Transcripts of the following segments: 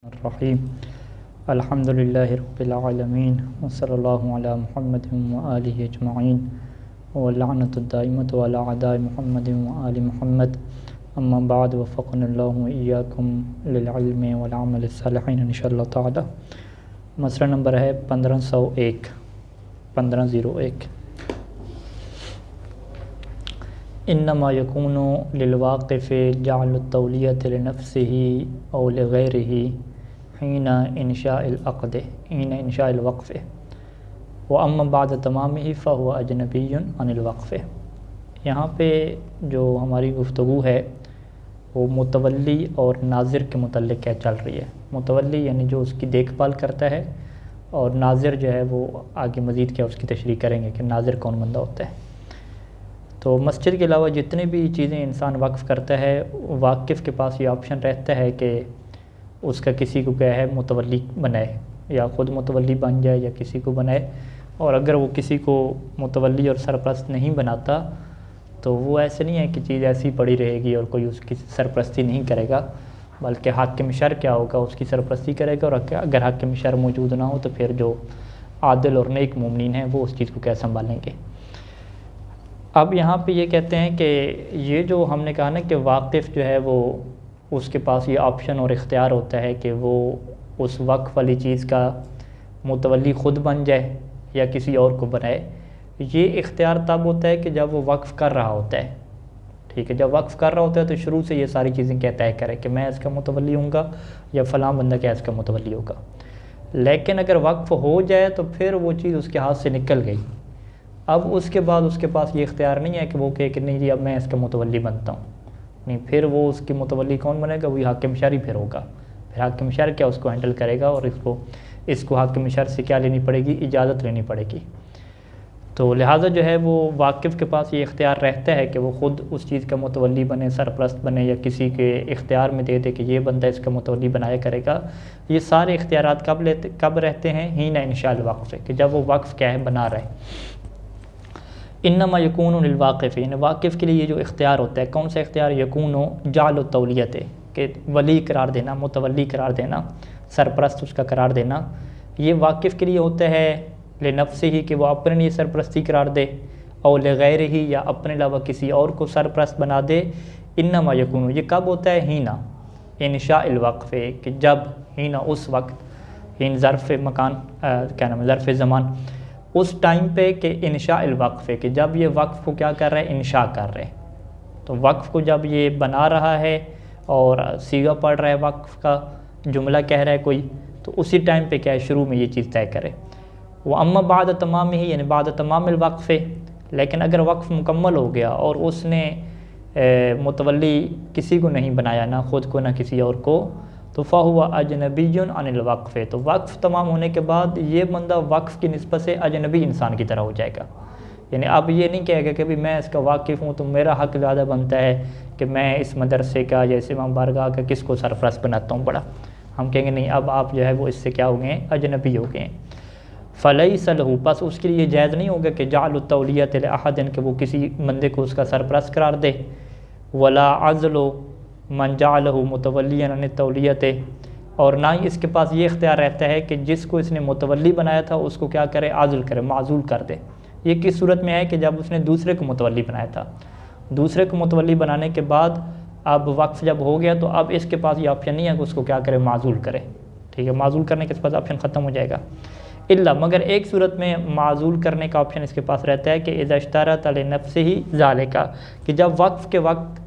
रहीम अल्हम्दुलिल्लाहि रब्बिल आलमीन वस्सल्लल्लाहु अला मुहम्मदिन व आलिहि अजमईन व लअनतु दाइमतु अला अदाइ मुहम्मदिन व आलि मुहम्मद अम्मा बाद वफ़क़नल्लाहु व इय्याकुम लिल इल्मि वल अमलि सालिहीन इंशाअल्लाह ताला। मसला नंबर है 1501 इन्नमा यकूनु लिलवाक़िफ़ि जअलु तौलियति लिनफ़्सिही औ लिग़ैरिही हीना इंशाइल अक़द हीना इंशाइल वक़्फ़ व अम्मा बाद तमामिही फ़हुवा अजनबियुन अनिल वक़्फ़। यहाँ पे जो हमारी गुफ्तगू है वो मुतवल्ली और नाज़िर के मुतल्लिक़ क्या चल रही है। मुतवल्ली यानी जो उसकी देखभाल करता है, और नाज़िर जो है वो आगे मज़ीद क्या उसकी तशरीह करेंगे कि नाज़िर कौन बंदा होता है। तो मस्जिद के अलावा जितनी भी चीज़ें इंसान वक्फ़ करता है, वाकिफ़ के पास ये ऑप्शन रहता है कि उसका किसी को क्या है मुतवल्ली बनाए, या ख़ुद मुतवल्ली बन जाए या किसी को बनाए। और अगर वो किसी को मुतवल्ली और सरपरस्त नहीं बनाता तो वो ऐसे नहीं है कि चीज़ ऐसी पड़ी रहेगी और कोई उसकी सरपरस्ती नहीं करेगा, बल्कि हाकिम शर क्या होगा उसकी सरपरस्ती करेगा। और अगर हाकिम शर मौजूद ना हो तो फिर जो आदिल और नेक मोमिनीन हैं वो उस चीज़ को क्या संभालेंगे। अब यहाँ पे ये कहते हैं कि ये जो हमने कहा ना कि वाकिफ़ जो है वो उसके पास ये ऑप्शन और इख्तियार होता है कि वो उस वक्फ़ वाली चीज़ का मुतवल्ली ख़ुद बन जाए या किसी और को बनाए। ये इख्तियार तब होता है कि जब वो वक्फ़ कर रहा होता है। ठीक है, जब वक्फ़ कर रहा होता है तो शुरू से ये सारी चीज़ें क्या तय करे कि मैं इसका मुतवल्ली हूँगा या फ़लाँ बंदा क्या इसका मुतवल्ली होगा। लेकिन अगर वक्फ़ हो जाए तो फिर वो चीज़ उसके हाथ से निकल गई, अब उसके बाद उसके पास ये इख्तियार नहीं है कि वो कहे कि नहीं जी अब मैं इसका मुतवल्ली बनता हूँ। नहीं, फिर वो उसकी मुतवल्ली कौन बनेगा, वही हाकिम शर ही फिर होगा। फिर हाकिम शर क्या उसको हैंडल करेगा और इसको हाकिम शर से क्या लेनी पड़ेगी, इजाज़त लेनी पड़ेगी। तो लिहाजा जो है वो वाकिफ़ के पास ये इख्तियार रहता है कि वो ख़ुद उस चीज़ का मुतवल्ली बने, सरपरस्त बने, या किसी के इख्तियार में दे दे कि ये बंदा इसका मुतवल्ली बनाया करेगा। ये सारे इख्तियारात कब रहते हैं, हीना इंशाअल वक़्फ़, कि जब वो वक्फ़ क्या है बना रहे। इन्नमा यकूनु लिल वाक़िफ़, यानी वाकिफ़ के लिए ये जो इख्तियार होता है, कौन सा इख्तियार, यकूनु जालु तौलियत, कि वली करार देना, मुतवल्ली करार देना, सरपरस्त उसका करार देना, ये वाकिफ़ के लिए होता है लिनफ़्सिही कि वो अपने लिए सरपरस्ती करार दे, और लिग़ैरिही या अपने अलावा किसी और को सरपरस्त बना दे। इन्नमा यकूनु ये कब होता है, हीना इंशाइल वक़्फ़, कि जब हीना उस वक्त, हीन ज़र्फ़ मकान क्या नाम है ज़र्फ़ ज़मान, उस टाइम पे कि इंशाइल वक़्फ़, कि जब ये वक्फ़ को क्या कर रहा है, इंशा कर रहे हैं। तो वक्फ़ को जब ये बना रहा है और सीगा पढ़ रहा है, वक्फ़ का जुमला कह रहा है कोई, तो उसी टाइम पे क्या है शुरू में ये चीज़ तय करे। वो अम्मा बाद तमाम ही, यानी बाद तमामिल वक़्फ़, लेकिन अगर वक्फ़ मुकम्मल हो गया और उसने मुतवल्ली किसी को नहीं बनाया, ना ख़ुद को ना किसी और को, तो फ़हुवा अजनबियुन अनिल वक़्फ़, तो वक्फ़ तमाम होने के बाद ये बंदा वक्फ़ की निस्बत से अजनबी इंसान की तरह हो जाएगा। यानी अब ये नहीं कहेगा कि भाई मैं इसका वाकिफ़ हूँ तो मेरा हक़ ज़्यादा बनता है कि मैं इस मदरसे का या इस इमाम बारगाह का किसको सरपरस्त बनाता हूँ बड़ा। हम कहेंगे नहीं, अब आप जो है वो इससे क्या हो गए, अजनबी हो गए। फ़लैसा लहू, बस उसके लिए जायज़ नहीं होगा कि जालु तौलियत लिअहदिन, कि वो किसी बंदे को उसका सरपरस्त करार दे। वला अज़्लु मन जअलहु मुतवल्लियन अन तौलियत, और ना ही इसके पास ये इख्तियार रहता है कि जिसको इसने मुतवल्ली बनाया था उसको क्या करे, आज़ुल करे, माज़ूल कर दे। ये किस सूरत में है कि जब उसने दूसरे को मुतवल्ली बनाया था, दूसरे को मुतवल्ली बनाने के बाद अब वक्फ़ जब हो गया तो अब इसके पास ये ऑप्शन नहीं है कि उसको क्या करे, माज़ूल करे। ठीक है, माज़ूल करने के पास ऑप्शन ख़त्म हो जाएगा। इल्ला, मगर एक सूरत में माज़ूल करने का ऑप्शन इसके पास रहता है कि इज़ा इश्तरत लिनफ़्सिही ज़ालिका, कि जब वक्फ़ के वक्त,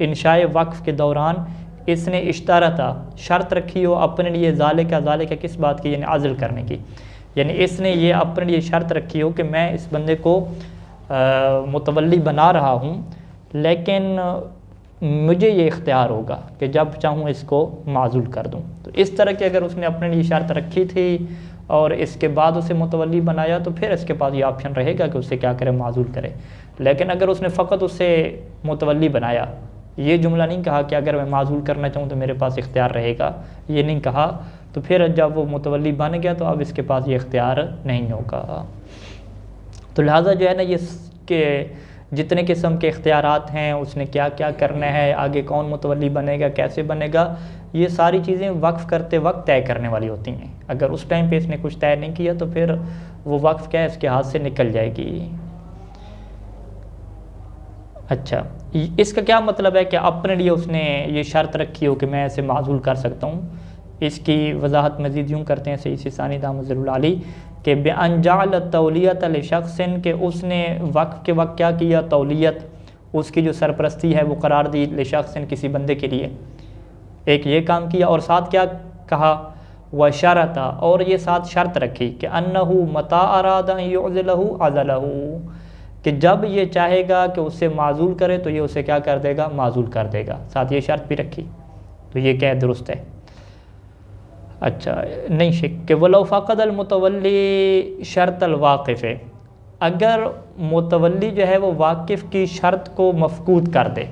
इंशाए वक्फ़ के दौरान इसने इश्तारता शर्त रखी हो अपने लिए, ज़ालिका किस बात की, यानी अज़ल करने की। यानी इसने ये अपने लिए शर्त रखी हो कि मैं इस बंदे को मुतवल्ली बना रहा हूँ, लेकिन मुझे ये इख्तियार होगा कि जब चाहूँ इसको माज़ूल कर दूँ। तो इस तरह की अगर उसने अपने लिए शर्त रखी थी और इसके बाद उसे मुतवल्ली बनाया तो फिर इसके पास ये ऑप्शन रहेगा कि उसे क्या करे, माज़ूल करे। लेकिन अगर उसने फ़कत उसे मुतवल्ली बनाया, ये जुमला नहीं कहा कि अगर मैं माज़ूल करना चाहूँ तो मेरे पास इख्तियार रहेगा, ये नहीं कहा, तो फिर जब वो मुतवल्ली बन गया तो अब इसके पास ये इख्तियार नहीं होगा। तो लिहाजा जो है ना, ये कि जितने किस्म के इख्तियारात हैं उसने क्या क्या करना है, आगे कौन मुतवल्ली बनेगा, कैसे बनेगा, ये सारी चीज़ें वक्फ़ करते वक्त तय करने वाली होती हैं। अगर उस टाइम पे इसने कुछ तय नहीं किया तो फिर वो वक्फ़ क्या है, इसके हाथ से निकल जाएगी। अच्छा, इसका क्या मतलब है कि अपने लिए उसने ये शर्त रखी हो कि मैं इसे माजूल कर सकता हूँ। इसकी वजाहत मज़ीद यूँ करते हैं सही सिसानी दामज़ुल अली कि बेअनजाल तौलियत शख्सन, के उसने वक्फ़ के वक्त क्या किया, तौलियत उसकी जो सरपरस्ती है वो करार दी शख्सन किसी बंदे के लिए, एक ये काम किया। और साथ क्या कहा, व शरता, और ये साथ शर्त रखी कि अन्नहु मता अरादा युज़लहु अज़लहु, कि जब ये चाहेगा कि उससे माजूल करे तो ये उसे क्या कर देगा, माजूल कर देगा। साथ ये शर्त भी रखी, तो ये क्या दुरुस्त है। अच्छा, नहीं शिक कि वलो फ़क़दल मुतवल्ली शर्तल वाक़िफ़, अगर मुतवल्ली जो है वो वाकिफ़ की शर्त को मफ़कूद कर दे,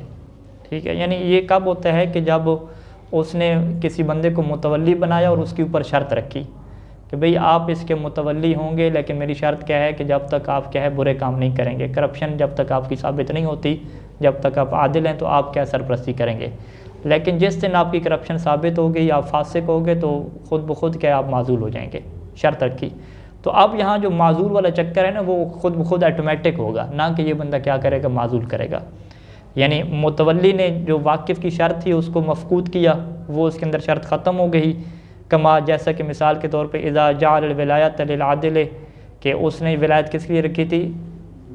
ठीक है। यानी ये कब होता है कि जब उसने किसी बंदे को मुतवल्ली बनाया और उसके ऊपर शर्त रखी कि भाई आप इसके मुतवल्ली होंगे, लेकिन मेरी शर्त क्या है कि जब तक आप क्या है बुरे काम नहीं करेंगे, करप्शन जब तक आपकी साबित नहीं होती, जब तक आप आदिल हैं तो आप क्या सरपरस्ती करेंगे। लेकिन जिस दिन आपकी करप्शन साबित हो गई, आप फासिक हो गए, तो ख़ुद ब खुद क्या आप माजूल हो जाएंगे, शर्त रखी। तो अब यहाँ जो माजूल वाला चक्कर है ना, वो ख़ुद ब खुद ऑटोमेटिक होगा, ना कि ये बंदा क्या करेगा, माजूल करेगा। यानी मुतवल्ली ने जो वाकिफ़ की शर्त थी उसको मफ़कूद किया, वो उसके अंदर शर्त ख़त्म हो गई। कमा, जैसा कि मिसाल के तौर पे इज़ा जाल विलायत लिल आदिल, कि उसने विलायत किसके लिए रखी थी,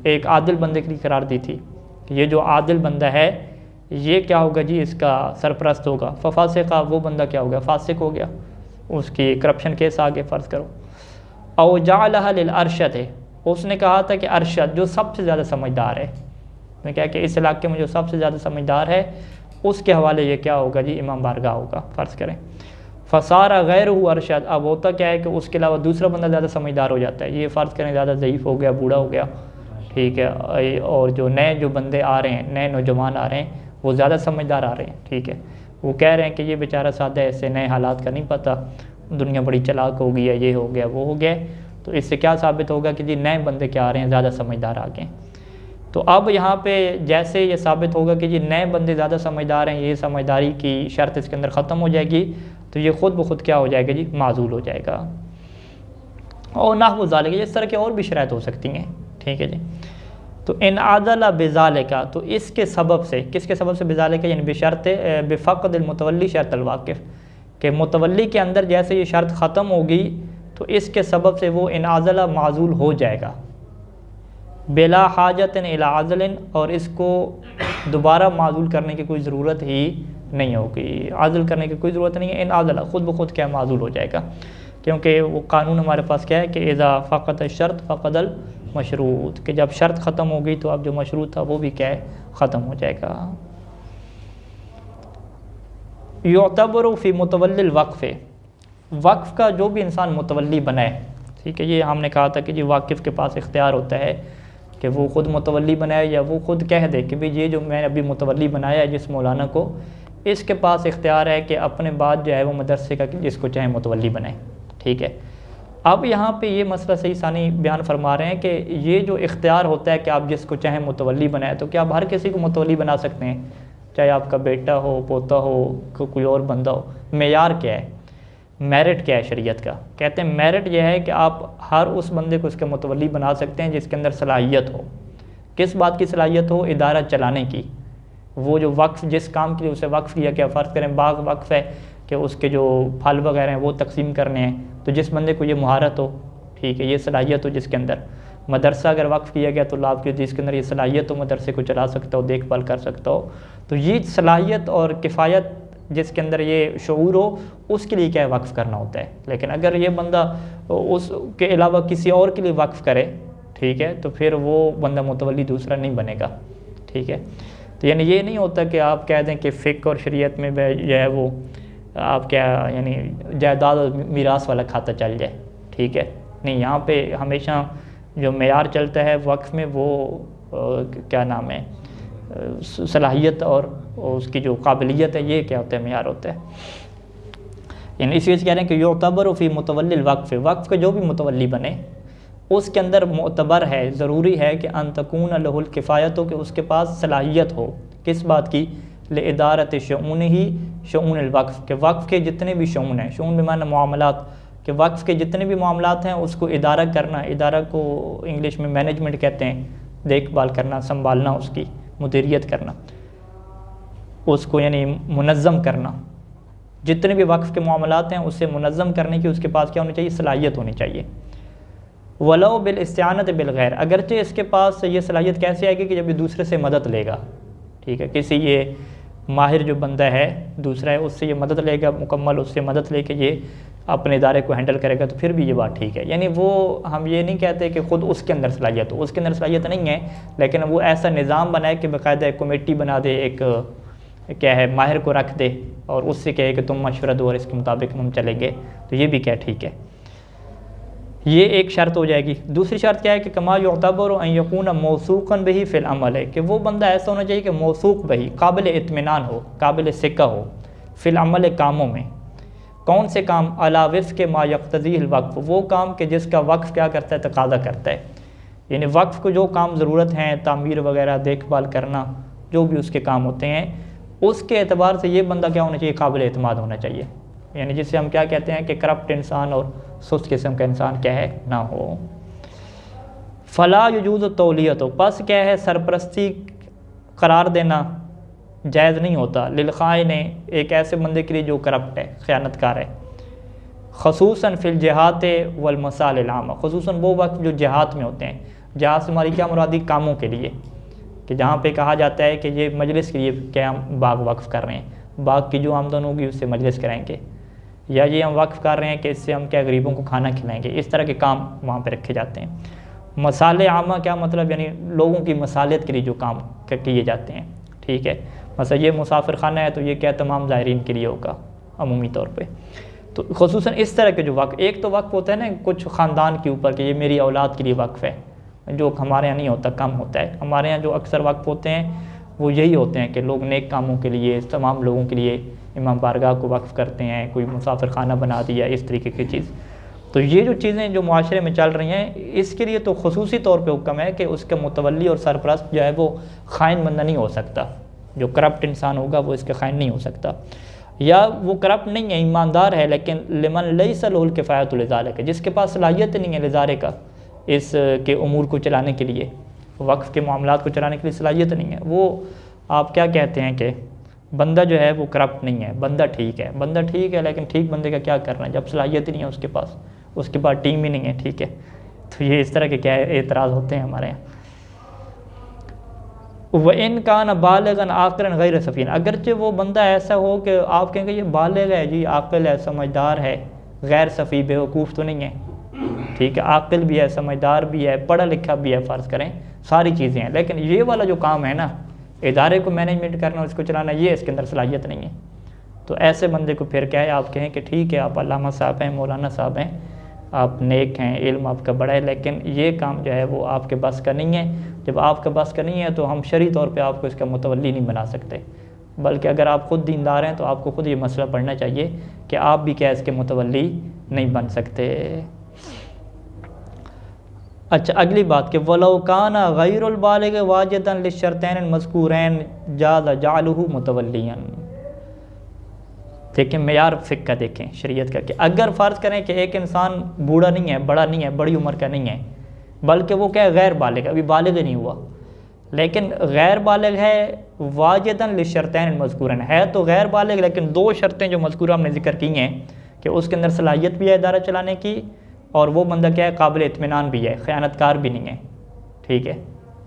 एक आदिल बंदे के लिए करार दी थी कि ये जो आदिल बंदा है ये क्या होगा जी, इसका सरपरस्त होगा। फ़ासिक़ा, वो बंदा क्या हो गया, फासिक हो गया, उसकी करप्शन केस आगे फ़र्ज़ करो। औ जालहा लिल अरशद है, उसने कहा था कि अरशद जो सबसे ज़्यादा समझदार है, मैं क्या कि इस इलाके में जो सबसे ज़्यादा समझदार है उसके हवाले ये क्या होगा जी, इमाम बारगाह होगा, फ़र्ज़ करें। फ़सारा गैर हु अरशद, अब होता क्या है कि उसके अलावा दूसरा बंदा ज़्यादा समझदार हो जाता है। ये फ़र्ज़ करें ज़्यादा ज़ईफ़ हो गया, बूढ़ा हो गया, ठीक है, और जो नए जो बंदे आ रहे हैं, नए नौजवान आ रहे हैं, वो ज़्यादा समझदार आ रहे हैं, ठीक है। वो कह रहे हैं कि ये बेचारा सादा ऐसे नए हालात का नहीं पता, दुनिया बड़ी चालाक हो गई है, ये हो गया, वो हो गया। तो इससे क्या साबित होगा कि जी नए बंदे क्या आ रहे हैं, ज़्यादा समझदार आ गए। तो अब यहाँ पे जैसे ये साबित होगा कि जी नए बंदे ज़्यादा समझदार हैं, ये समझदारी की शर्त इसके अंदर ख़त्म हो जाएगी, तो ये ख़ुद ब खुद क्या हो जाएगा जी, माजूल हो जाएगा। और ना वो ज़ालिक, इस तरह की और भी शराइत हो सकती हैं, ठीक है जी। तो इन आदला बेज़ालिका, तो इसके सबब से, किसके सबब से, बेज़ालिका यानी बेशर्त बेफ़क़दिल मुतवल्ली शर्तल वाक़िफ़, के मुतवल्ली के अंदर जैसे ये शर्त ख़त्म होगी तो इसके सबब से वो इन आज़ला माजूल हो जाएगा, बिला हाजतन इला आज़लिन, और इसको दोबारा माजूल करने की कोई ज़रूरत ही नहीं होगी, आज़ल करने की कोई ज़रूरत नहीं है। इन आज़ला ख़ुद ब खुद क्या माजूल हो जाएगा, क्योंकि वो कानून हमारे पास क्या है कि इज़ा फ़क़त शर्त फ़क़दल मशरूत, कि जब शर्त ख़त्म हो गई तो अब जो मशरूत था वो भी क्या है, ख़त्म हो जाएगा। युतबरु फ़ी मुतवल्लिल वक्फ़, वक्फ़ का जो भी इंसान मुतवल्ली बनाए, ठीक है, ये हमने कहा था कि जी वाकिफ़ के पास इख्तियार होता है कि वो ख़ुद मुतवल्ली बनाए या वो ख़ुद कह दे कि भाई ये जो मैंने अभी मुतवल्ली बनाया है जिस मौलाना को, इसके पास इख्तियार है कि अपने बाद जो है वो मदरसे का जिसको चाहे मुतवल्ली बनाए, ठीक है। अब यहाँ पे ये मसला सही सानी बयान फरमा रहे हैं कि ये जो इख्तियार होता है कि आप जिसको चाहे मुतवल्ली बनाए, तो क्या आप हर किसी को मुतवल्ली बना सकते हैं, चाहे आपका बेटा हो, पोता हो, कोई और बंदा हो। मेयार क्या है, मेरिट क्या है शरीयत का, कहते हैं मेरिट यह है कि आप हर उस बंदे को उसके मुतवल्ली बना सकते हैं जिसके अंदर सलाहियत हो। किस बात की सलाहियत हो, इदारा चलाने की। वो जो वक्फ़ जिस काम के लिए उसे वक्फ़ किया, क्या फ़र्ज़ करें बाग वक्फ़ है कि उसके जो फल वगैरह हैं वो तकसीम करने हैं, तो जिस बंदे को ये महारत हो, ठीक है, ये सलाहियत हो जिसके अंदर। मदरसा अगर वक्फ़ किया गया तो लाभ की जिसके अंदर ये सलाहियत हो, मदरसे को चला सकता हो, देखभाल कर सकता हो, तो ये सलाहियत और किफ़ायत जिसके अंदर ये शऊर हो, उसके लिए क्या वक्फ़ करना होता है। लेकिन अगर ये बंदा उसके अलावा किसी और के लिए वक्फ़ करे, ठीक है, तो फिर वो बंदा मुतवल्ली दूसरा नहीं बनेगा, ठीक है। तो यानी ये नहीं होता कि आप कह दें कि फ़िक़्ह और शरीयत में जो है वो आप क्या यानी जायदाद और मीरास वाला खाता चल जाए, ठीक है, नहीं। यहाँ पे हमेशा जो मेयार चलता है वक्फ़ में वो क्या नाम है, सलाहियत और उसकी जो काबिलियत है, ये क्या होता है, मेयार होता है। यानी इस चीज़ कह रहे हैं कि युतबर फ़ी मुतवल्लिल वक्फ़, वक्फ़ का जो भी मुतवल्ली बने उसके अंदर मोतबर है, ज़रूरी है कि अन तकून लहुल किफ़ायत हो, कि उसके पास सलाहियत हो। किस बात की, ले इदारत शऊन ही, शऊन वक्फ़ के वक्फ़ के जितने भी शऊन हैं, शऊन में माना मामलात के वक्फ़ के जितने भी मामलात हैं उसको इदारा करना, इदारा को इंग्लिश में मैनेजमेंट कहते हैं, देखभाल करना, संभालना, उसकी मुदीरियत करना, उसको यानी मुनज़्ज़म करना, जितने भी वक्फ़ के मामलात हैं उससे मुनज़्ज़म करने की उसके पास क्या होनी चाहिए, सलाहियत होनी चाहिए। वलो बिल इस्तिआनत बिल गैर, अगरचे इसके पास ये सलाहियत कैसे आएगी कि जब ये दूसरे से मदद लेगा, ठीक है, किसी ये माहिर जो बंदा है दूसरा है उससे ये मदद लेगा, मुकम्मल उससे मदद लेके ये अपने इदारे को हैंडल करेगा तो फिर भी ये बात ठीक है। यानी वो हम ये नहीं कहते कि ख़ुद उसके अंदर सलाहियत हो, उसके अंदर सलाहियत नहीं है, लेकिन वो ऐसा निज़ाम बनाए कि बाकायदा एक कमेटी बना दे, एक क्या है माहिर को रख दे और उससे कहे कि तुम मशवरा दो और इसके मुताबिक हम चलेंगे, तो ये भी क्या ठीक है, ये एक शर्त हो जाएगी। दूसरी शर्त क्या है कि कमा युतबर अन यकून मौसूक़न बिही फ़िल अमल है, कि वो बंदा ऐसा होना चाहिए कि मौसूक़ बिही, काबिल इत्मीनान हो, काबिल सिक्का हो, फ़िल अमल कामों में। कौन से काम, अला वफ़्क़ मा यक़्तज़ीहिल वक़्फ़, वो काम कि जिसका वक्फ़ क्या करता है, तकाज़ा करता है, यानी वक्फ़ को जो काम ज़रूरत हैं, तामीर वगैरह, देखभाल करना, जो भी उसके काम होते हैं, उसके एतबार से ये बंदा क्या होना चाहिए, काबिल एतमाद होना चाहिए, यानी जिसे हम क्या कहते हैं कि करप्ट इंसान और सुस्त किस्म का इंसान क्या है ना हो। फ़ला यजूज़ तौलियत, बस क्या है सरपरस्ती करार देना जायज़ नहीं होता, लिलखाइन, एक ऐसे बंदे के लिए जो करप्ट है, ख़यानतकार है, ख़ुसूसन फ़िल जिहात वल मसाइल आमा, ख़ुसूसन वो वक्त जो जिहात में होते हैं, जिहात से हमारी क्या मुरादी, कामों के लिए, कि जहाँ पे कहा जाता है कि ये मजलिस के लिए क्या हम बाग वक्फ़ कर रहे हैं, बाग की जो आमदन होगी उससे मजलिस कराएंगे, या ये हम वक्फ़ कर रहे हैं कि इससे हम क्या गरीबों को खाना खिलाएंगे, इस तरह के काम वहाँ पे रखे जाते हैं। मसाले आमा क्या मतलब, यानी लोगों की मसालियत के लिए जो काम किए जाते हैं, ठीक है, मसला ये मुसाफिर खाना है तो ये क्या तमाम ज़ायरीन के लिए होगा अमूमी तौर पे। तो ख़ुसूसन इस तरह के जो वक्फ़, एक तो वक्फ़ होता है ना कुछ ख़ानदान के ऊपर कि ये मेरी औलाद के लिए वक्फ़ है, जो हमारे यहाँ नहीं होता, कम होता है। हमारे यहाँ जो अक्सर वक्फ़ होते हैं वो यही होते हैं कि लोग नेक कामों के लिए, तमाम लोगों के लिए इमाम बारगाह को वक्फ़ करते हैं, कोई मुसाफिर खाना बना दिया, इस तरीके की चीज़। तो ये जो चीज़ें जो मुआशरे में चल रही हैं, इसके लिए तो खुसूसी तौर पे हुक्म है कि उसका मुतवल्ली और सरपरस्त जो है वो खाइन बंदा नहीं हो सकता, जो करप्ट इंसान होगा वो इसका खाइन नहीं हो सकता, या वो करप्ट नहीं है, ईमानदार है, लेकिन लिमन लैसा लहुल किफ़ायतुल इज़ारा के, जिसके पास सलाहियत नहीं है लिज़ारे का, इस के उमूर को चलाने के लिए, वक्फ़ के मामलात को चलाने के लिए सलाहियत नहीं है, वो आप क्या कहते हैं कि बंदा जो है वो करप्ट नहीं है, बंदा ठीक है, बंदा ठीक है, लेकिन ठीक बंदे का क्या करना है जब सलाहियत ही नहीं है उसके पास, उसके पास टीम ही नहीं है, ठीक है। तो ये इस तरह के क्या एतराज़ होते हैं हमारे यहाँ। व इन कान बालिगन आक़िलन गैर सफ़ीन, अगरचे वो बंदा ऐसा हो कि आप कहेंगे ये बालिग है जी, आक़िल है, समझदार है, गैर सफ़ी बेवकूफ़ तो नहीं है, ठीक है, आक़िल भी है, समझदार भी है, पढ़ा लिखा भी है, फ़र्ज़ करें सारी चीज़ें हैं, लेकिन ये वाला जो काम है ना, इदारे को मैनेजमेंट करना, उसको चलाना, ये इसके अंदर सलाहियत नहीं है। तो ऐसे बंदे को फिर क्या है, आप कहें कि ठीक है आप अल्लामा साहब हैं, मौलाना साहब हैं, आप नेक हैं, इल्म आपका बड़ा है, लेकिन ये काम जो है वो आपके बस का नहीं है। जब आपका बस का नहीं है तो हम शरई तौर पे आपको इसका मुतवल्ली नहीं बना सकते, बल्कि अगर आप ख़ुद दीनदार हैं तो आपको ख़ुद ये मसला पढ़ना चाहिए कि आप भी क्या इसके मुतवल्ली नहीं बन सकते। अच्छा, अगली बात कि वलो काना गैरुल बालिग वाजिदन लिशर्तैन मज़कूरैन जाज़ जालुहु मुतवल्लियन। देखें मेयार फ़िक़्ह का, देखें शरीयत का, कि अगर फ़र्ज़ करें कि एक इंसान बूढ़ा नहीं है, बड़ा नहीं है, बड़ी उम्र का नहीं है, बल्कि वो क्या है गैर बालिग, अभी बालिग नहीं हुआ, लेकिन गैर बालिग है, वाजिदन लिशर्तैन मज़कूरैन, है तो गैर बालिग, लेकिन दो शर्तें जो मज़कूरा हमने ज़िक्र की हैं कि उसके अंदर सलाहियत भी है इदारा चलाने की, और वो बंदा क्या है काबिल इत्मीनान भी है, ख़यानतकार भी नहीं है, ठीक है,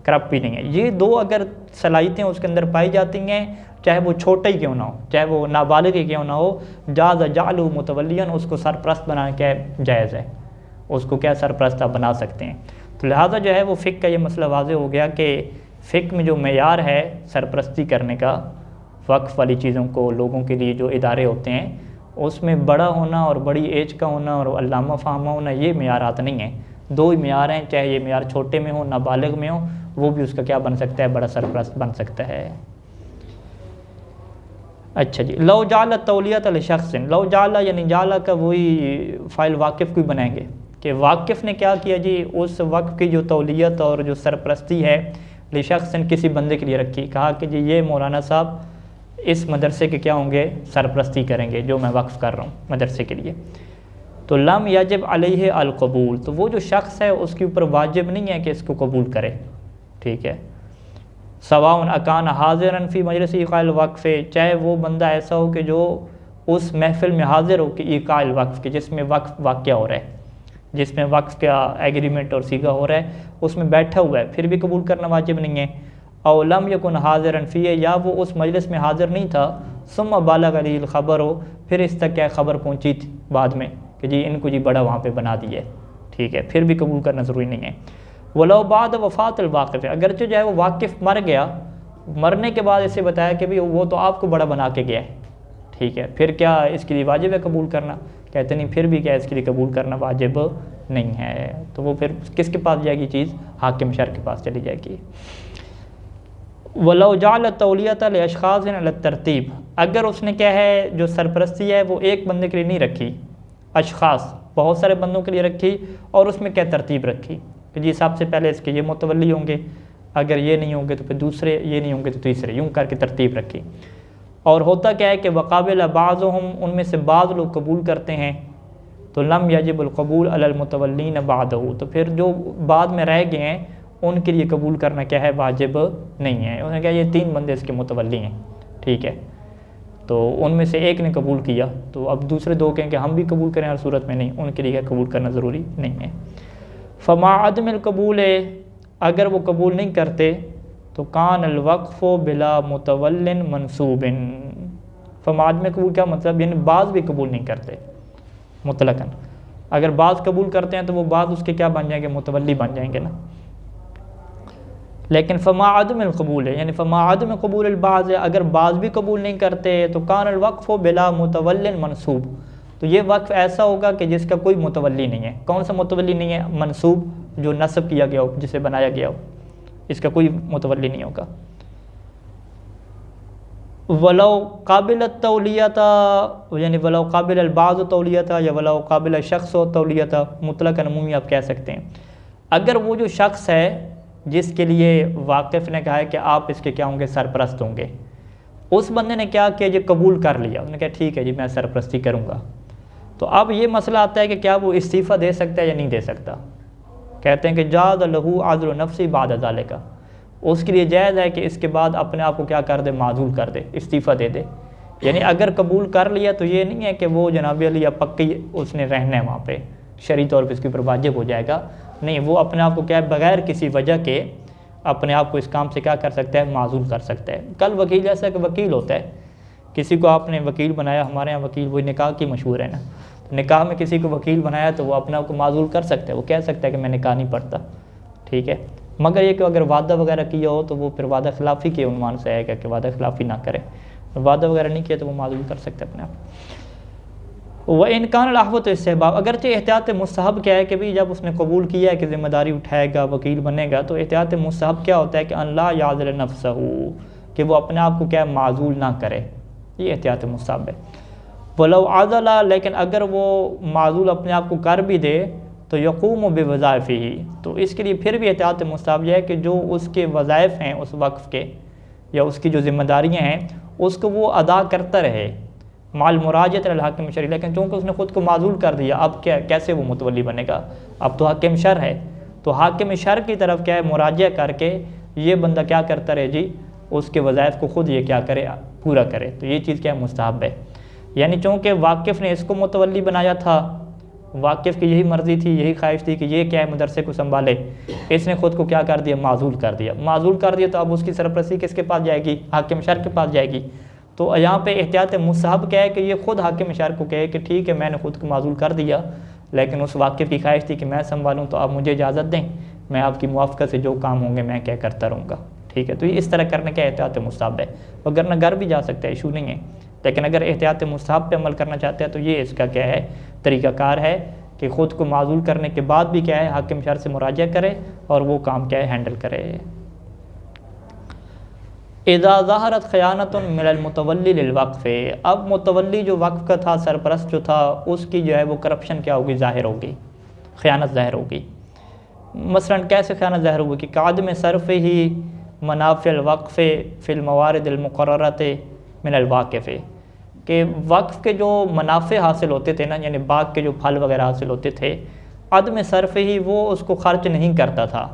करप्ट भी नहीं है। ये दो अगर सलाहियतें उसके अंदर पाई जाती हैं, चाहे वो छोटा ही क्यों ना हो, चाहे वो नाबालिग ही क्यों ना हो, जाज़ जालू मुतवल्लियन, उसको सरपरस्त बनाना क्या जायज़ है, उसको क्या सरपरस्त आप बना सकते हैं। तो लिहाजा जो है वो फ़िक़्ह का ये मसला वाज़े हो गया कि फ़िक़्ह में जो मेयार है सरपरस्ती करने का, वक्फ़ वाली चीज़ों को लोगों के लिए जो इदारे होते हैं उसमें बड़ा होना और बड़ी एज का होना और अल्लामा फ़ाहमा होना, ये मेयारात नहीं है। दो ही मेयार हैं, चाहे ये मेयार छोटे में हो, नाबालिग में हो, वो भी उसका क्या बन सकता है, बड़ा सरपरस्त बन सकता है। अच्छा जी, लौ जाला तौलियत लशख्सिन, लौ जाला यानी जाला का वही फ़ाइल वाकिफ़ को बनाएंगे कि वाकिफ़ ने क्या किया जी, उस वक्फ़ की जो तौलियत और जो सरपरस्ती है लिशख्सिन किसी बंदे के लिए रखी, कहा कि जी ये मौलाना साहब इस मदरसे के क्या होंगे, सरपरस्ती करेंगे जो मैं वक्फ़ कर रहा हूँ मदरसे के लिए। तो लम याजिब अलैहि अल कबूल, तो वो जो शख्स है उसके ऊपर वाजिब नहीं है कि इसको कबूल करे, ठीक है। सवाउन अकान हाजिरन फ़ी मजलिस इक़ाल वक्फ़, चाहे वो बंदा ऐसा हो कि जो उस महफ़िल में हाजिर हो कि इक़ाल वक्फ़ के, जिसमें वक्फ़ वाक़या हो रहा है, जिसमें वक्फ़ का एग्रीमेंट और सीगा हो रहा है, उसमें बैठा हुआ है, फिर भी कबूल करना वाजिब नहीं है। औ लम यकुन हाजिरन फ़ी, या वो उस मजलिस में हाजिर नहीं था, सुम्मा बालग अलैहिल ख़बर हो, फिर इस तक क्या ख़बर पहुँची थी बाद में कि जी इनको जी बड़ा वहाँ पे बना दिया है, ठीक है, फिर भी कबूल करना ज़रूरी नहीं है। वलो बाद वफ़ातिल वाक़िफ़, अगरचे जो है वो वाक़िफ़ मर गया, मरने के बाद इसे बताया कि भाई वो तो आपको बड़ा बना के गया है, ठीक है, फिर क्या इसके लिए वाजिब है कबूल करना? कहते नहीं, फिर भी क्या इसके लिए कबूल करना वाजिब नहीं है। तो वो फिर किसके पास जाएगी चीज़, हाकिम शर के पास चली जाएगी। वलो जाल तौलियत अशख़ास अल तरतीब, अगर उसने क्या है जो सरपरस्ती है वो एक बंदे के लिए नहीं रखी, अशख़ास बहुत सारे बंदों के लिए रखी, और उसमें क्या तरतीब रखी कि जी सबसे पहले इसके ये मुतवल्ली होंगे, अगर ये नहीं होंगे तो फिर दूसरे, ये नहीं होंगे तो तीसरे, यूँ करके तरतीब रखी। और होता क्या है कि वक़ाबिल बाज़ुहुम, उनमें से बाज़ लोग कबूल करते हैं, तो लम यजिबुल कबूल अलल मुतवल्लीन बादहू, तो फिर जो बाद में रह गए हैं उनके लिए कबूल करना क्या है, वाजिब नहीं है। उन्होंने कहा ये 3 बंदे इसके मुतवल्ली हैं, ठीक है, तो उनमें से एक ने कबूल किया, तो अब दूसरे 2 कहें कि हम भी कबूल करें, हर सूरत में नहीं, उनके लिए कबूल करना ज़रूरी नहीं है। फ़मा अदमिल कबूल, अगर वो कबूल नहीं करते तो कान अलवक़्फ़ बिला मुतवल्लिन मनसूबिन, फ़मा अदमिल कबूल क्या मतलब, यानी बाज़ भी कबूल नहीं करते मुतलकन, अगर बाज़ कबूल करते हैं तो वो बाज़ उसके क्या बन जाएंगे, मुतवल्ली बन जाएंगे ना। लेकिन फ़मा अदमिल कबूल है, यानी फ़मा अदम कबूल बाज़, अगर बाज़ भी कबूल नहीं करते तो कान अलवक़्फ़ बिला मुतवल्लिन मनसूब, तो ये वक्फ़ ऐसा होगा कि जिसका कोई मुतवल्ली नहीं है। कौन सा मुतवल्ली नहीं है, मनसूब, जो नस्ब किया गया हो, जिसे बनाया गया हो, इसका कोई मुतवल्ली नहीं होगा। वलो काबिल तौलियता, यानी वलो काबिल बाज़ तौलियता, या वलो काबिल शख्स तौलियता, मुतलक अमूमी आप कह सकते हैं। अगर वो जो शख्स है जिसके लिए वाक़िफ़ ने कहा है कि आप इसके क्या होंगे, सरपरस्त होंगे, उस बंदे ने क्या किया, ये कबूल कर लिया, उसने कहा ठीक है जी मैं सरपरस्ती करूँगा, तो अब ये मसला आता है कि क्या वो इस्तीफ़ा दे सकता है या नहीं दे सकता। कहते हैं कि जाद लहू आज़्रु नफ्सी बाद ज़ालिका, उसके लिए जायज़ है कि इसके बाद अपने आप को क्या कर दे, माज़ूल कर दे, इस्तीफ़ा दे दे। यानी अगर कबूल कर लिया तो ये नहीं है कि वो जनाब अली या पक्की उसने रहना है वहाँ पे, शरई तौर पे इसके ऊपर वाजिब हो जाएगा, नहीं, वो अपने आप को क्या है बग़ैर किसी वजह के अपने आप को इस काम से क्या कर सकता है, माज़ूल कर सकता है। कल वकील जैसा कि वकील होता है, किसी को आपने वकील बनाया, हमारे यहाँ वकील वही निकाह की मशहूर है ना, तो निकाह में किसी को वकील बनाया तो वो अपने आप को माज़ूल कर सकता है, वो कह सकता है कि मैं निकाह नहीं पढ़ता, ठीक है, मगर ये कि अगर वादा वगैरह किया हो तो वो फिर वादा खिलाफ़ी के उन्वान से आएगा कि वादा खिलाफ़ी ना करे, वादा वगैरह नहीं किया तो वो माज़ूल कर सकते अपने आप। वह इनकान अहवत इस्तेहबाब, अगरचे एहतियात मुस्तहब क्या है कि भाई जब उसने कबूल किया है कि ज़िम्मेदारी उठाएगा, वकील बनेगा, तो एहतियात मुस्तहब क्या होता है कि अल्लाह याज़िल नफ्सहू, कि वो अपने आप को क्या माज़ूल ना करे, ये एहतियात मुस्तहब है। वलो आज़ला, लेकिन अगर वो माज़ूल अपने आप को कर भी दे तो यक़ूम बिवज़ाइफ़िही, तो इसके लिए फिर भी एहतियात मुस्तहब है कि जो उसके वज़ाइफ़ हैं उस वक्फ़ के, या उसकी जो ज़िम्मेदारियाँ हैं उसको वो अदा करता रहे, माल मुराजत अल हाकिम शरई, लेकिन चूँकि उसने ख़ुद को माज़ूल कर दिया, अब क्या कैसे वो मुतवल्ली बनेगा, अब तो हाकिम शर है, तो हाकिम शर की तरफ क्या है मुराजा करके ये बंदा क्या करता रहे जी, उसके वज़ाइफ़ को ख़ुद ये क्या करे, पूरा करे, तो ये चीज़ क्या है मुस्तहब है। यानी चूँकि वाकिफ़ ने इसको मुतवल्ली बनाया था, वाकिफ़ की यही मर्ज़ी थी, यही ख्वाहिश थी कि ये क्या है मदरसे को संभाले, इसने ख़ुद को क्या कर दिया, माज़ूल कर दिया, माज़ूल कर दिया, तो अब उसकी सरपरस्ती किसके पास जाएगी, हाकिम शर के पास जाएगी। तो यहाँ पे एहतियात मुस्तहब क्या है कि ये ख़ुद हाकिम शर को कहे कि ठीक है मैंने ख़ुद को माज़ूल कर दिया, लेकिन उस वाकिफ़ की ख्वाहिश थी कि मैं संभालूँ, तो आप मुझे इजाज़त दें, मैं आपकी मुआफ़क़त से जो काम होंगे मैं क्या करता रहूँगा, ठीक है। तो ये इस तरह करने का एहतियात मुस्तहब है, वरना घर भी जा सकता है, इशू नहीं है, लेकिन अगर एहतियात मुस्तहब पे अमल करना चाहते हैं तो ये इसका क्या है तरीक़ाकार है कि ख़ुद को माज़ूल करने के बाद भी क्या है हाकिम शर से मुराजा करे और वो काम क्या है हैंडल करे। इज़ा ज़हरत ख़यानतुन मिनल मुतवल्ली लिल वक़्फ़, अब मुतवल्ली जो वक्फ़ का था, सरपरस्त जो था, उसकी जो है वो करप्शन क्या होगी, ज़ाहिर होगी, ख़यानत ज़ाहिर होगी। मसलन कैसे ख़यानत ज़ाहिर होगी कि कादम सरफ़ ही मनाफ़िल वक़्फ़ फ़िल मवारिदिल मुक़र्ररत मिनल वाक़िफ़, कि वक्फ़ के जो मुनाफ़े हासिल होते थे ना, यानी बाग के जो फल वगैरह हासिल होते थे, अदम सरफ़ ही वो उसको ख़र्च नहीं करता था।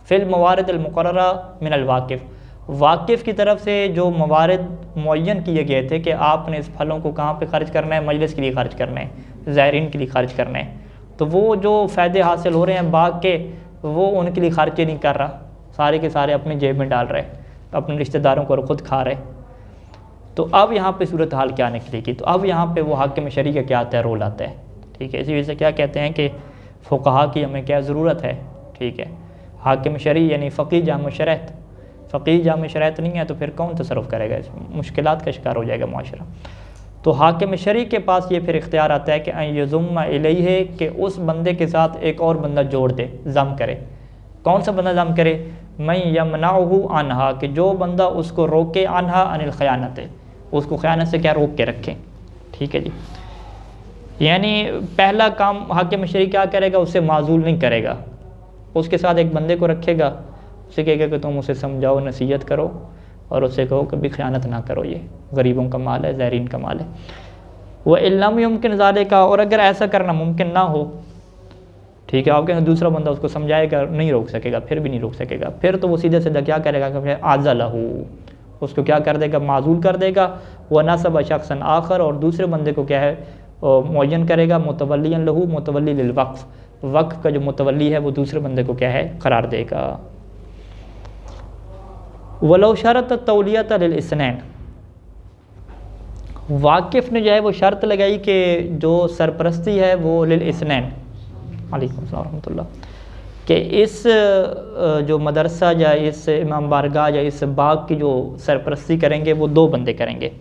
फ़िल मवारिद मुक़र्ररा मिनल वाक़िफ़, वाक़िफ़ की तरफ से जो मवारिद मुअय्यन किए गए थे कि आपने इस फलों को कहाँ पे ख़र्च करना है, मजलिस के लिए ख़र्च करना है, ज़ायरीन के लिए ख़र्च करना है। तो वो जो फ़ायदे हासिल हो रहे हैं बाग के, वो उनके लिए ख़र्च ही नहीं कर रहा, सारे के सारे अपनी जेब में डाल रहे, अपने रिश्तेदारों को ख़ुद खा रहे। तो अब यहाँ पे सूरत हाल क्या निकलेगी? तो अब यहाँ पे वो हाकिम शरई का क्या आता है, रोल आता है। ठीक है, इसी वजह से क्या कहते हैं कि फ़ुक़हा की हमें क्या ज़रूरत है। ठीक है, हाकिम शरई यानी फ़क़ीह जामे शरअत, फ़क़ीह जामे शरअत नहीं है तो फिर कौन तसर्रुफ़ करेगा, इसमें मुश्किलात का शिकार हो जाएगा माशरा। तो हाकिम शरई के पास ये फिर इख्तियार आता है कि यज़ुम्मा इलैहि, कि उस बंदे के साथ एक और बंदा जोड़ दे, ज़म करे। कौन सा बंदा ज़म करे? मैं यमनाहु अनहा, कि जो बंदा उसको रोके, अनहा अनिल ख़यानत, उसको ख़यानत से क्या रोक के रखें। ठीक है जी, यानी पहला काम हाकिम शरई क्या करेगा, उससे माजूल नहीं करेगा, उसके साथ एक बंदे को रखेगा, उसे कहेगा कि तुम उसे समझाओ, नसीहत करो और उससे कहो कभी ख़यानत ना करो, ये गरीबों का माल है, ज़ायरीन का माल है। वह इल्लम युमकिन ज़ालिका, और अगर ऐसा करना मुमकिन ना हो, ठीक है, आप कहेंगे दूसरा बंदा उसको समझाएगा, नहीं रोक सकेगा, फिर भी नहीं रोक सकेगा, फिर तो वो सीधे सीधा क्या करेगा कि आज़लहू, उसको क्या कर देगा, माजूल कर देगा। वह नसब शख्सन आखर, और दूसरे बंदे को क्या है मुअय्यन करेगा, मुतवल्लियन लहू, मुतवल्ली लिल वक्फ़, वक्फ़ का जो मुतवल्ली है वो दूसरे बंदे को क्या है, करार देगा। वलो शरत तौलियत लिल इस्नैन, वाकिफ़ ने जो है वो शर्त लगाई कि जो सरपरस्ती है वो लिल इस्नैन, वालेकुम अस्सलाम रहमतुल्लाह, कि इस जो मदरसा या इस इमाम बारगाह या इस बाग की जो सरपरस्ती करेंगे वो दो बंदे करेंगे।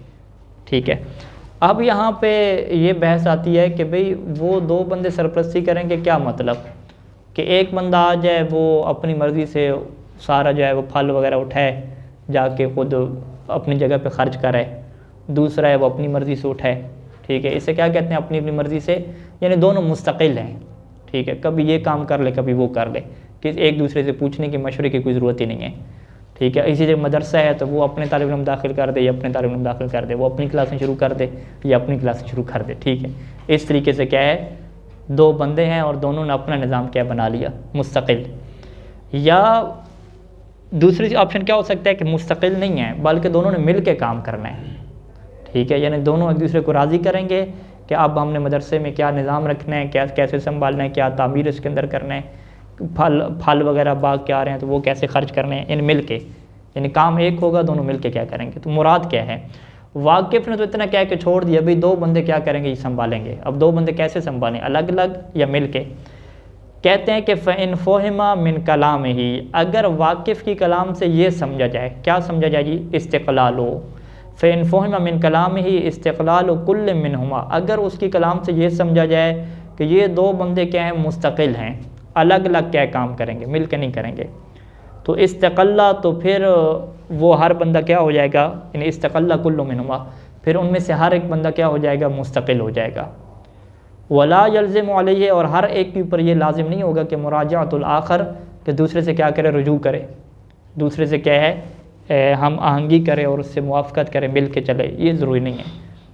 ठीक है, अब यहाँ पे ये बहस आती है कि भाई वो दो बंदे सरपरस्ती करेंगे, क्या मतलब कि एक बंदा आ जाए वो अपनी मर्ज़ी से सारा जो है वो फल वगैरह उठाए, जाके ख़ुद अपनी जगह पे ख़र्च करे, दूसरा है वो अपनी मर्ज़ी से उठाए। ठीक है, इसे क्या कहते हैं, अपनी अपनी मर्ज़ी से, यानी दोनों मुस्तकिल हैं। ठीक है, कभी ये काम कर ले, कभी वो कर ले, कि एक दूसरे से पूछने की, मशवरे की कोई ज़रूरत ही नहीं है। ठीक है, इसी जगह मदरसा है तो वो अपने तालिब इल्म दाखिल कर दे या अपने तालिब इल्म दाखिल कर दे, वो अपनी क्लासें शुरू कर दे या अपनी क्लासें शुरू कर दे। ठीक है, इस तरीके से क्या है, दो बंदे हैं और दोनों ने अपना निज़ाम क्या बना लिया, मुस्तकिल। या दूसरी ऑप्शन क्या हो सकता है कि मुस्तकिल नहीं है बल्कि दोनों ने मिल के काम करना है। ठीक है, यानी दोनों एक दूसरे को राज़ी करेंगे कि अब हमने मदरसे में क्या निज़ाम रखना है, क्या कैसे संभालना है, क्या तामीर इसके अंदर करना है, फल वगैरह बाग के आ रहे हैं तो वो कैसे खर्च करने हैं, इन मिल के, यानी काम एक होगा, दोनों मिल के क्या करेंगे। तो मुराद क्या है, वाकिफ़ ने तो इतना कह के छोड़ दिया, भाई दो बंदे क्या करेंगे, ये संभालेंगे। अब दो बंदे कैसे संभालें, अलग अलग या मिल के? कहते हैं कि फ़इन फ़ोहिमा मिन कलाम ही, अगर वाकिफ़ की कलाम से ये समझा जाए, क्या समझा जाए जी, इस्तिक़लाल हो। फ़इन फ़ोहिमा मिन कलाम ही इस्तिक़लाल कुल्ल मिनहुमा, अगर उसकी कलाम से ये समझा जाए कि ये दो बंदे क्या हैं, मुस्तकिल हैं, अलग अलग क्या काम करेंगे, मिल के नहीं करेंगे, तो इस्तक़ल्ला, तो फिर वो हर बंदा क्या हो जाएगा, यानी इस्तक़ल्ला कुल्लु मिनहुमा, फिर उनमें से हर एक बंदा क्या हो जाएगा, मुस्तकिल हो जाएगा। वला यल्ज़िमु अलैहि, और हर एक के ऊपर ये लाजिम नहीं होगा कि मुराजाअतुल आखर, कि दूसरे से क्या करे, रुजू करे, दूसरे से क्या है हम आहंगी करें और उससे मुआफ़क़त करें, मिल के चले, ये ज़रूरी नहीं है।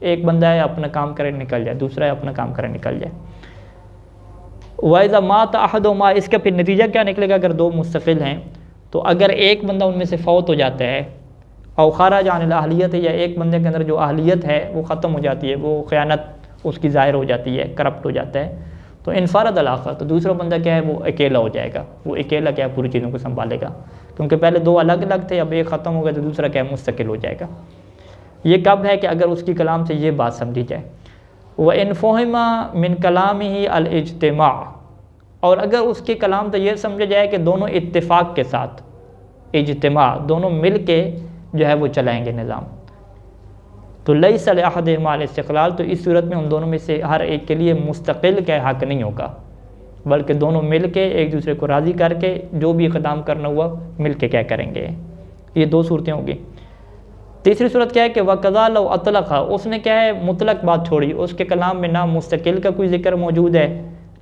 एक बंदा है अपना काम करे निकल जाए, दूसरा है अपना काम करे निकल जाए। वाइज़ा मात अहदुमा, इसका फिर नतीजा क्या निकलेगा, अगर दो मुस्तकिल हैं तो अगर एक बंदा उनमें से फ़ौत हो जाता है, औ ख़राज अनिल अहलियत है, या एक बंदे के अंदर जो अहलियत है वो ख़त्म हो जाती है, वो ख़यानत उसकी ज़ाहिर हो जाती है, करप्ट हो जाता है, तो इनफ़ारद अल आखर, तो दूसरा बंदा क्या है, वो अकेला हो जाएगा, वो अकेला क्या पूरी चीज़ों को संभालेगा, क्योंकि पहले दो अलग अलग थे, अब एक ख़त्म हो गया तो दूसरा क्या है, मुस्तकिल हो जाएगा। ये कब है कि अगर उसकी कलाम से ये बात समझी जाए। व इन फ़ोहिमा मिन कलामिही अल इज्तिमा, और अगर उसके कलाम से ये समझा जाए कि दोनों इत्तिफ़ाक़ के साथ, इज्तिमा, दोनों मिल के जो है वो चलाएँगे निज़ाम, तो लैसा लिअहदिहिमा अल इस्तिक़लाल, तो इस सूरत में उन दोनों में से हर एक के लिए मुस्तकिल का हक़ नहीं होगा, बल्कि दोनों मिल के एक दूसरे को राज़ी करके जो भी इक़दाम करना हुआ मिल के क्या करेंगे। ये दो सूरतें होंगी। तीसरी सूरत क्या है कि वक़ज़ा लौ अतलक़ा, उसने क्या है मुतलक बात छोड़ी, उसके कलाम में ना मुस्तकिल का कोई ज़िक्र मौजूद है,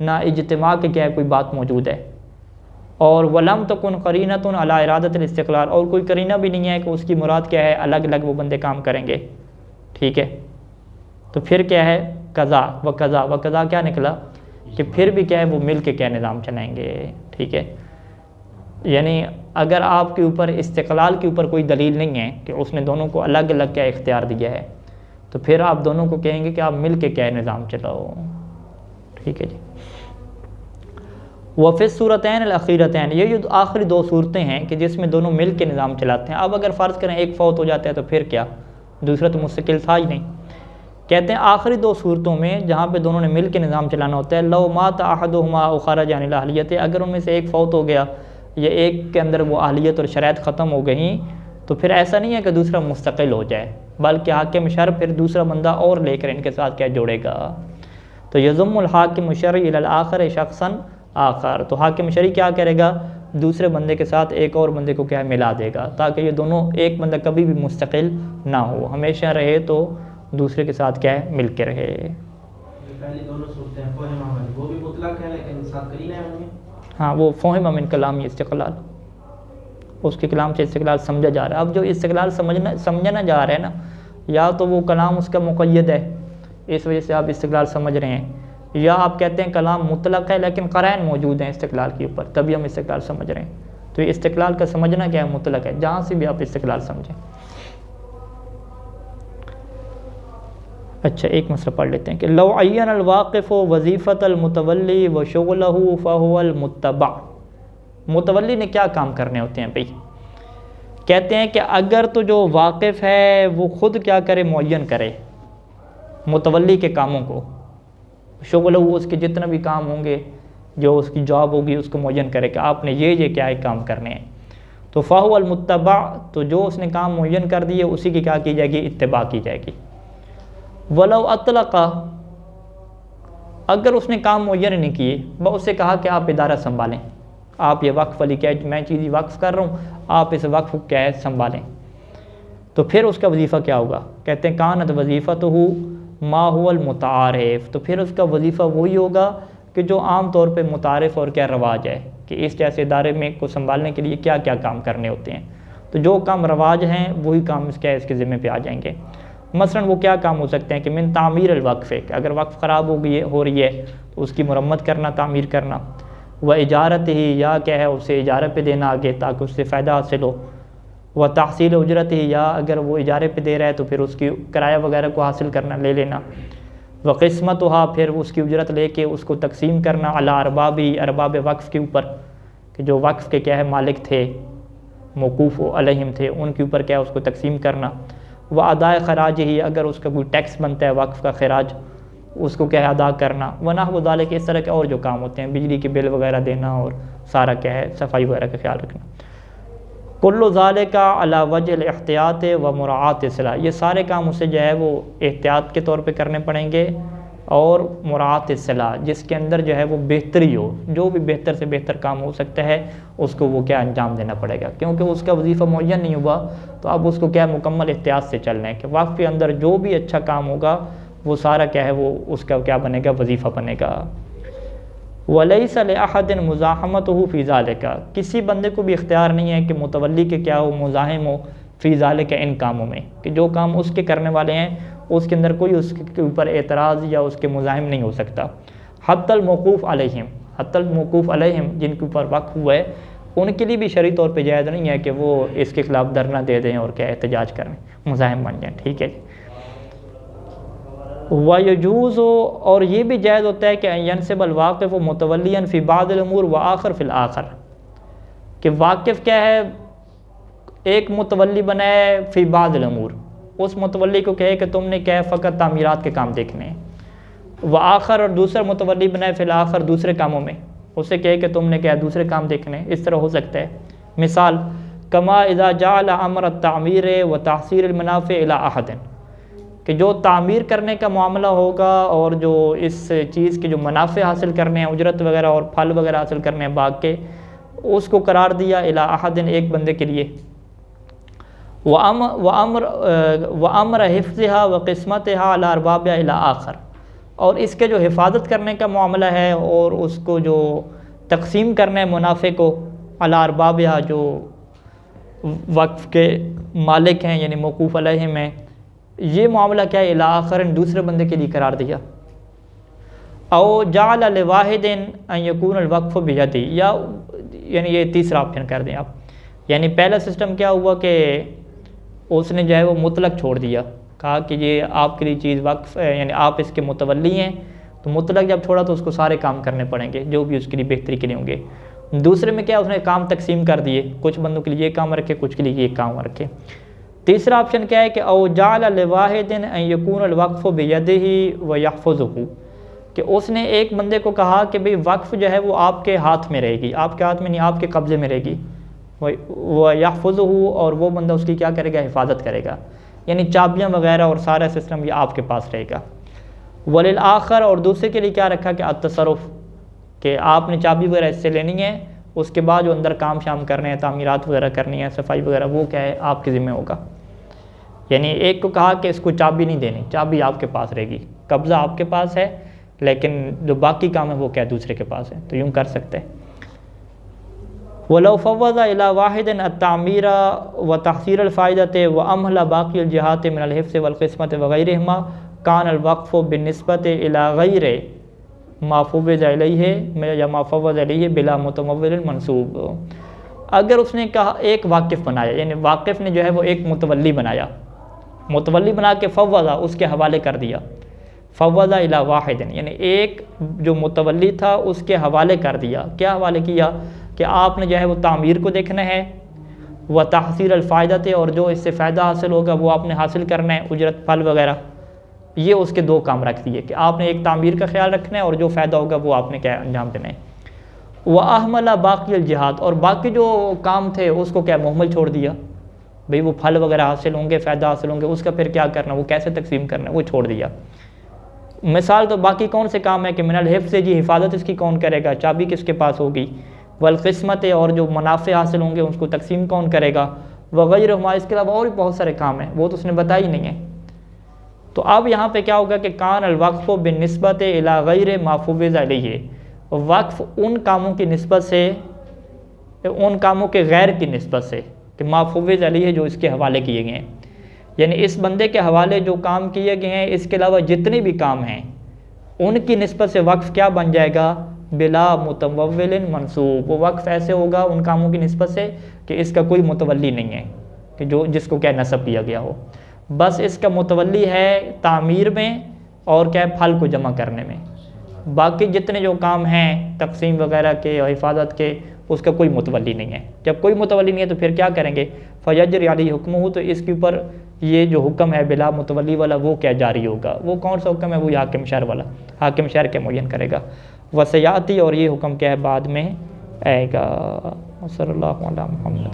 ना इज्तिमा के क्या है कोई बात मौजूद है, और वलम तकुन क़रीनतुन अला इरादतिल इस्तिक़लाल, और कोई करीना भी नहीं है कि उसकी मुराद क्या है अलग अलग वो बंदे काम करेंगे, ठीक है। तो फिर क्या है, कज़ा व कज़ा व कज़ा क्या निकला कि फिर भी क्या है वो मिल के क्या निज़ाम चलाएंगे, ठीक है। यानी अगर आपके ऊपर इस्तिक़लाल के ऊपर कोई दलील नहीं है कि उसने दोनों को अलग अलग क्या इख्तियार दिया है, तो फिर आप दोनों को कहेंगे कि आप मिल के क्या निज़ाम चलाओ, ठीक है जी। वफ़िस सूरतैन अल-अख़ीरतैन, ये जो आखिरी दो सूरतें हैं कि जिसमें दोनों मिल के निज़ाम चलाते हैं। अब अगर फ़र्ज़ करें एक फ़ौत हो जाता है तो फिर क्या, दूसरा तो मुस्तकिल था ही नहीं। कहते हैं आखिरी दो सूरतों में जहाँ पे दोनों ने मिल के निज़ाम चलाना होता है, लौ मात अहदुहुमा औ खरज अनिल अहलियत, अगर उनमें से एक फ़ौत हो गया या एक के अंदर वो अहलियत और शराइत ख़त्म हो गई, तो फिर ऐसा नहीं है कि दूसरा मुस्तकिल हो जाए, बल्कि हाकिम शर फिर दूसरा बंदा और लेकर इनके साथ क्या जोड़ेगा। तो यज़ुम्मुल हाकिम शरई इलल आखिर शख्सन आखर, तो हाकिम शरी क्या करेगा, दूसरे बंदे के साथ एक और बंदे को क्या है मिला देगा, ताकि ये दोनों, एक बंदा कभी भी मुस्तकिल ना हो, हमेशा रहे तो दूसरे के साथ क्या है मिल के रहे। पहले दोनों सूरतें हैं वो भी मुतलक है लेकिन साथ करीना है उनमें। हाँ, वो फ़ोहिम मिन कलामी इस्तिक़लाल, उसके कलाम से इस्तिक़लाल समझा जा रहा है। अब जो इस्तिक़लाल समझना जा रहा है ना, या तो वो कलाम उसका मुक़य्यद है इस वजह से आप इस्तिक़लाल समझ रहे हैं, या आप कहते हैं कलाम मुतलक है लेकिन क़रैन मौजूद हैं इस्तिक़लाल के ऊपर, तभी हम इस्तिक़लाल समझ रहे हैं। तो ये इस्तिक़लाल का समझना क्या है, मुतलक है, जहाँ से भी आप इस्तिक़लाल समझें। अच्छा, एक मसला पढ़ लेते हैं कि लौ अय्यन अल वाक़िफ़ वज़ीफ़त अल मुतवल्ली व शुग़लहु फ़हुवल मुत्तबा, मुतवल्ली ने क्या काम करने होते हैं भाई। कहते हैं कि अगर तो जो वाक़िफ़ है वो ख़ुद क्या करे, मुअय्यन करे मुतवल्ली के कामों को, शुग़लहु उसके जितने भी काम होंगे, जो उसकी जॉब होगी उसको मुअय्यन करे कि आपने ये क्या है काम करने हैं, तो फ़हुवल मुत्तबा, तो जो उसने काम मुअय्यन कर दिए उसी की क्या की जाएगी, इत्तिबा की जाएगी। वलौ अतलक़ा, अगर उसने काम मुअय्यन नहीं किए, बस उससे कहा कि आप इदारा संभालें, आप ये वक्फ़ वाली क्या मैं चीज़ वक्फ़ कर रहा हूँ, आप इस वक्फ़ क्या है संभालें, तो फिर उसका वजीफ़ा क्या होगा। कहते हैं कानत वजीफ़तहु मा हुवल मुतारिफ़, तो फिर उसका वजीफ़ा वही होगा कि जो आम तौर पे मुतारिफ़ और क्या रवाज है कि इस जैसे इदारे में को संभालने के लिए क्या क्या काम करने होते हैं, तो जो काम रवाज हैं वही काम इसके ज़िम्मे पे आ जाएंगे। मसलन वो क्या काम हो सकते हैं कि मिन तामीर अल-वक़फ़, अगर वक्फ़ ख़राब हो रही है तो उसकी मरम्मत करना, तामीर करना, व इजारत ही, या क्या है उसे इजारे पे देना आगे ताकि उससे फ़ायदा हासिल हो, व तहसील उजरत ही, या अगर वो इजारे पे दे रहा है तो फिर उसकी किराया वगैरह को हासिल करना, ले लेना, व क़िस्मत हा, फिर उसकी उजरत लेके उसको तकसीम करना, अला अरबाबी, अरबाब वक्फ़ के ऊपर, कि जो वक्फ़ के क्या है मालिक थे, मौकूफ़ अलैहिम थे, उनके ऊपर क्या है उसको तकसीम करना, व अदाए खराज ही, अगर उसका कोई टैक्स बनता है वक्फ़ का खराज उसको क्या है अदा करना, व नहव ज़ालिक के इस तरह के और जो काम होते हैं, बिजली के बिल वगैरह देना और सारा क्या है सफाई वगैरह का ख्याल रखना। कुल्लु ज़ालिका अला वजह एहतियात व मुराआत सलाह, ये सारे काम उसे जो है वो एहतियात के तौर पे करने पड़ेंगे और मुराआत सलाह, जिसके अंदर जो है वो बेहतरी हो, जो भी बेहतर से बेहतर काम हो सकता है उसको वो क्या अंजाम देना पड़ेगा, क्योंकि उसका वजीफ़ा मुअय्यन नहीं हुआ तो अब उसको क्या मुकम्मल एहतियात से चलना है कि वक्फ़ के अंदर जो भी अच्छा काम होगा वो सारा क्या है वो उसका क्या बनेगा, वजीफ़ा बनेगा। वलैसा लिअहदिन मुज़ाहमतहु फ़ी ज़ालिका, किसी बंदे को भी इख्तियार नहीं है कि मुतवल्ली के क्या हो, मुज़ाहिम हो फ़ी ज़ालिका, इन कामों में, कि जो काम उसके करने वाले हैं उसके अंदर कोई उसके ऊपर एतराज़ या उसके मुज़ाहिम नहीं हो सकता। हत्तल मौकूफ़ अलैहिम, हत्तल मौकूफ़ अलैहिम, जिनके ऊपर वक्फ़ हुआ है उनके लिए भी शरई तौर पे जायज़ नहीं है कि वो इसके ख़िलाफ़ धरना दे दें और क्या एहतजाज करें, मुज़ाहिम बन जाएँ, ठीक है। वयजूज़, और ये भी जायज़ होता है कि यनसिबल वाक़िफ़ मुतवल्लियन फ़ी बादिल उमूर व आखिर फ़िल आखिर, कि वाक़िफ़ क्या है एक मुतवल्ली बनाए फ़ी बादिल उमूर, उस मुतवल्ली को कहे कि तुमने क्या है फ़कत तामीरात के काम देखने हैं, व आखिर, और दूसरा मुतवल्ली बनाए फ़िल आखिर दूसरे कामों में, उससे कहे कि तुमने क्या दूसरे काम देखने हैं, इस तरह हो सकता है। मिसाल कमा इज़ा जाअल अमर तामीर व तहसील मनाफ़े इला अहदिन, कि जो तामीर करने का मामला होगा और जो इस चीज़ के जो मुनाफ़े हासिल करने हैं, उजरत वगैरह और फल वगैरह हासिल करने हैं बाग के, उसको करार दिया इला अहदिन, एक बंदे के लिए, व अमर हिफ्ज़हा व क़िस्मतहा अला अरबाबिहा इला आखिर, और इसके जो हिफाजत करने का मामला है और उसको जो तकसीम करना है मुनाफ़े को अला अरबाबिहा, जो वक्फ़ के मालिक हैं यानी मौकूफ़ अलैहिम हैं, ये मामला क्या है, इला आखरन दूसरे बंदे के लिए करार दिया। औ जाल अल वाहिदिन अन यकून अल वक्फ बियदी, या यानी ये तीसरा ऑप्शन कर दें आप। यानी पहला सिस्टम क्या हुआ कि उसने जो है वो मुतलक छोड़ दिया, कहा कि ये आपके लिए चीज़ वक्फ है, यानी आप इसके मुतवल्ली हैं, तो मुतलक जब छोड़ा तो उसको सारे काम करने पड़ेंगे जो भी उसके लिए बेहतरी के लिए होंगे। दूसरे में क्या, उसने काम तकसीम कर दिए, कुछ बंदों के लिए ये काम रखे, कुछ के लिए ये काम रखे। तीसरा ऑप्शन क्या है कि औ जाल अल वाहिदिन अन यकून अल वक्फ बियदिही व यहफ़ज़ुहु, कि उसने एक बंदे को कहा कि भाई वक्फ जो है वो आपके हाथ में रहेगी, आपके हाथ में नहीं, आपके कब्ज़े में रहेगी, वह यहफ़ज़ुहु, और वो बंदा उसकी क्या करेगा, हिफाजत करेगा, यानी चाबियाँ वगैरह और सारा सिस्टम ये आपके पास रहेगा। वलिल आखर, और दूसरे के लिए क्या रखा कि अत्तसरुफ़, कि आपने चाबी वगैरह इससे लेनी है, उसके बाद जो अंदर काम शाम करने हैं, तामीरात वगैरह करनी है, सफाई वगैरह, वो क्या है आपके ज़िम्मे होगा। यानी एक को कहा कि इसको चाबी नहीं देनी, चाबी आपके पास रहेगी, कब्ज़ा आपके पास है, लेकिन जो बाकी काम है वो क्या दूसरे के पास है, तो यूँ कर सकते हैं। वलौ फ़व्वज़ा इला वाहिदिन अत्तामीरा व तहसीर अलफ़ायदत व अमला बाकी अलजिहात मिनल हिफ्ज़ वल क़िस्मत वग़ैरिहिमा कान अल वक़्फ़ बिनिस्बत इला ग़ैर माफ़ुव्विज़ इलैहि या माफ़ुव्वज़ इलैहि बिला मुतमव्विल मंसूब। अगर उसने कहा एक वाकिफ़ बनाया, यानी वाकिफ़ ने जो है वो एक मुतवल्ली बनाया, मुतवल्ली बना के फ़व्वज़ा उसके हवाले कर दिया, फ़व्वज़ा इला वाहिदिन, यानी एक जो मुतवल्ली था उसके हवाले कर दिया। क्या हवाले किया कि आपने जो है वो तामीर को देखना है, व तहसीर अलफ़ायदत, और जो इससे फ़ायदा हासिल होगा वो आपने हासिल करना है, उजरत फल वगैरह, ये उसके दो काम रख दिए कि आपने एक तामीर का ख्याल रखना है और जो फ़ायदा होगा वो आपने क्या अंजाम देना है। व अहमला बाकी अलजिहाद, और बाकी जो काम थे उसको क्या मुहम्मल छोड़ दिया, भाई वो फल वगैरह हासिल होंगे, फ़ायदा हासिल होंगे, उसका फिर क्या करना, वो कैसे तकसीम करना है, वो छोड़ दिया। मिसाल तो बाकी कौन से काम है कि मिनल हिफ्ज़ जी, हिफाजत इसकी कौन करेगा, चाबी किसके पास होगी, वल क़िस्मत, और जो मुनाफ़े हासिल होंगे उसको तकसीम कौन करेगा, वग़ैरहुमा, इसके अलावा और भी बहुत सारे काम हैं, वो तो उसने बताया ही नहीं है। तो अब यहाँ पे क्या होगा कि कान अल वक़्फ़ बिनिस्बत इला ग़ैर माफ़ुव्विज़ इलैहि, वक्फ़ उन कामों की निस्बत से, उन कामों के गैर की निस्बत से, कि माफ़ुव्विज़ इलैहि जो इसके हवाले किए गए हैं, यानी इस बंदे के हवाले जो काम किए गए हैं, इसके अलावा जितने भी काम हैं उनकी निस्बत से वक्फ़ क्या बन जाएगा, बिला मुतमव्विलिन मंसूब। वो वक्फ़ ऐसे होगा उन कामों की निस्बत से कि इसका कोई मुतवल्ली नहीं है, कि जो जिसको क्या नस्ब किया गया हो, बस इसका मुतवल्ली है तामीर में और क्या फल को जमा करने में, बाकी जितने जो काम हैं तकसीम वगैरह के और हिफाजत के, उसका कोई मुतवल्ली नहीं है। जब कोई मुतवल्ली नहीं है तो फिर क्या करेंगे, फ़यजरी अलैहि हुक्मुहु, तो इसके ऊपर ये जो हुक्म है बिला मुतवल्ली वाला वो क्या जारी होगा, वो कौन सा हुक्म है, वो हाकिम शहर वाला, हाकिम शहर के मुय्यन करेगा। वसयाती, और ये हुक्म क्या है बाद में आएगा। सल्लल्लाहु अलैहि वसल्लम।